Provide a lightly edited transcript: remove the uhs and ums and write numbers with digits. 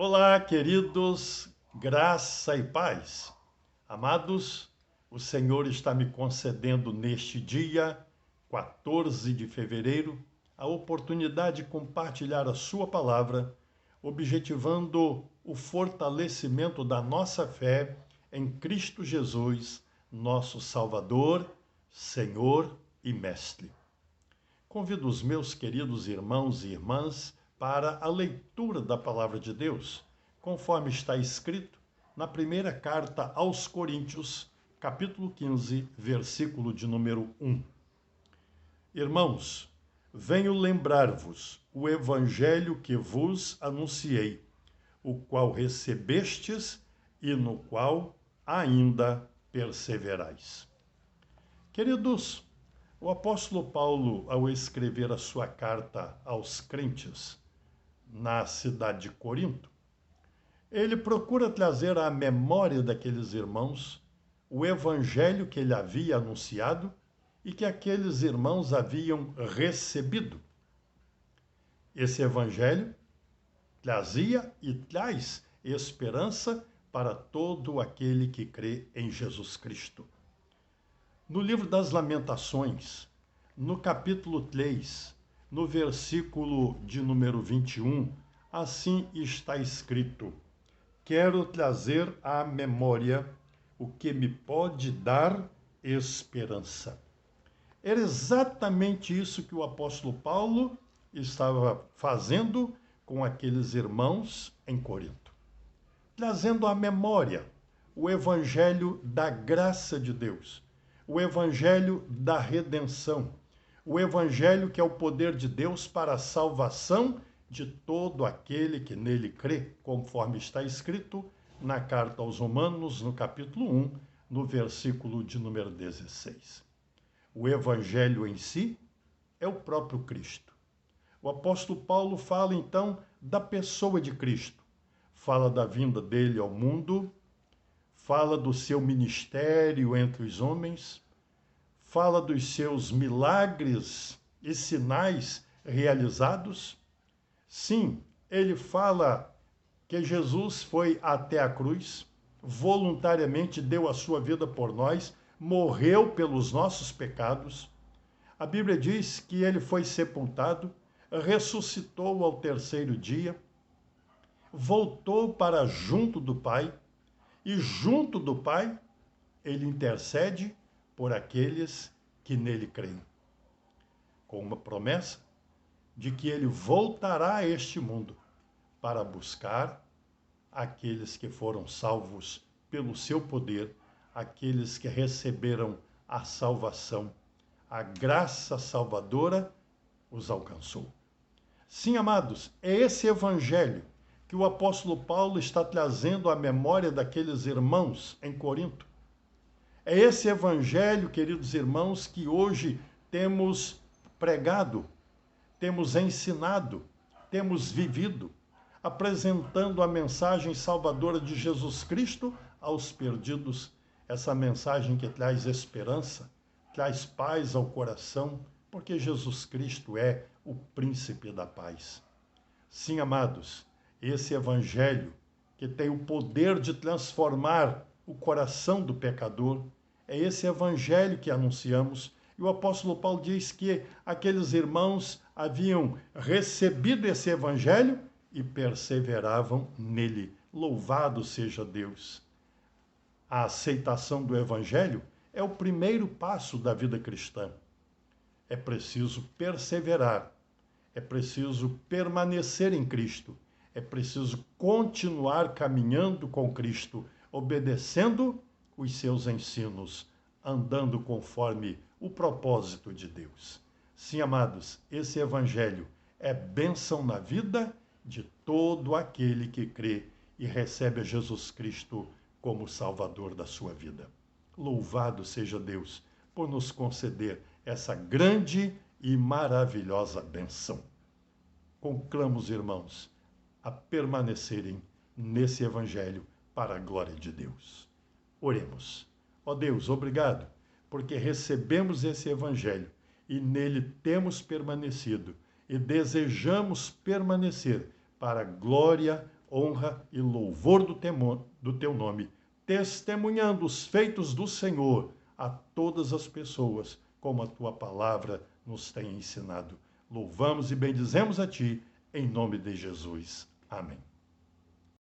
Olá, queridos, graça e paz. Amados, o Senhor está me concedendo neste dia, 14 de fevereiro, a oportunidade de compartilhar a Sua palavra, objetivando o fortalecimento da nossa fé em Cristo Jesus, nosso Salvador, Senhor e Mestre. Convido os meus queridos irmãos e irmãs para a leitura da palavra de Deus, conforme está escrito na primeira carta aos Coríntios, capítulo 15, versículo de número 1. Irmãos, venho lembrar-vos o evangelho que vos anunciei, o qual recebestes e no qual ainda perseverais. Queridos, o apóstolo Paulo, ao escrever a sua carta aos crentes na cidade de Corinto, ele procura trazer à memória daqueles irmãos o evangelho que ele havia anunciado e que aqueles irmãos haviam recebido. Esse evangelho trazia e traz esperança para todo aquele que crê em Jesus Cristo. No livro das Lamentações, no capítulo 3, no versículo de número 21, assim está escrito: quero trazer à memória o que me pode dar esperança. Era exatamente isso que o apóstolo Paulo estava fazendo com aqueles irmãos em Corinto, trazendo à memória o evangelho da graça de Deus, o evangelho da redenção, o evangelho que é o poder de Deus para a salvação de todo aquele que nele crê, conforme está escrito na carta aos Romanos, no capítulo 1, no versículo de número 16. O evangelho em si é o próprio Cristo. O apóstolo Paulo fala então da pessoa de Cristo, fala da vinda dele ao mundo, fala do seu ministério entre os homens, fala dos seus milagres e sinais realizados. Sim, ele fala que Jesus foi até a cruz, voluntariamente deu a sua vida por nós, morreu pelos nossos pecados. A Bíblia diz que ele foi sepultado, ressuscitou ao terceiro dia, voltou para junto do Pai, e junto do Pai, ele intercede por aqueles que nele creem, com uma promessa de que ele voltará a este mundo para buscar aqueles que foram salvos pelo seu poder, aqueles que receberam a salvação, a graça salvadora os alcançou. Sim, amados, é esse evangelho que o apóstolo Paulo está trazendo à memória daqueles irmãos em Corinto. É esse evangelho, queridos irmãos, que hoje temos pregado, temos ensinado, temos vivido, apresentando a mensagem salvadora de Jesus Cristo aos perdidos, essa mensagem que traz esperança, traz paz ao coração, porque Jesus Cristo é o príncipe da paz. Sim, amados, esse evangelho que tem o poder de transformar o coração do pecador, é esse evangelho que anunciamos. E o apóstolo Paulo diz que aqueles irmãos haviam recebido esse evangelho e perseveravam nele. Louvado seja Deus! A aceitação do evangelho é o primeiro passo da vida cristã. É preciso perseverar, é preciso permanecer em Cristo, é preciso continuar caminhando com Cristo, obedecendo os seus ensinos, andando conforme o propósito de Deus. Sim, amados, esse evangelho é bênção na vida de todo aquele que crê e recebe a Jesus Cristo como Salvador da sua vida. Louvado seja Deus por nos conceder essa grande e maravilhosa bênção. Conclamos, irmãos, a permanecerem nesse evangelho para a glória de Deus. Oremos. Ó Deus, obrigado, porque recebemos esse evangelho e nele temos permanecido e desejamos permanecer para a glória, honra e louvor do teu nome, testemunhando os feitos do Senhor a todas as pessoas, como a tua palavra nos tem ensinado. Louvamos e bendizemos a ti, em nome de Jesus. Amém.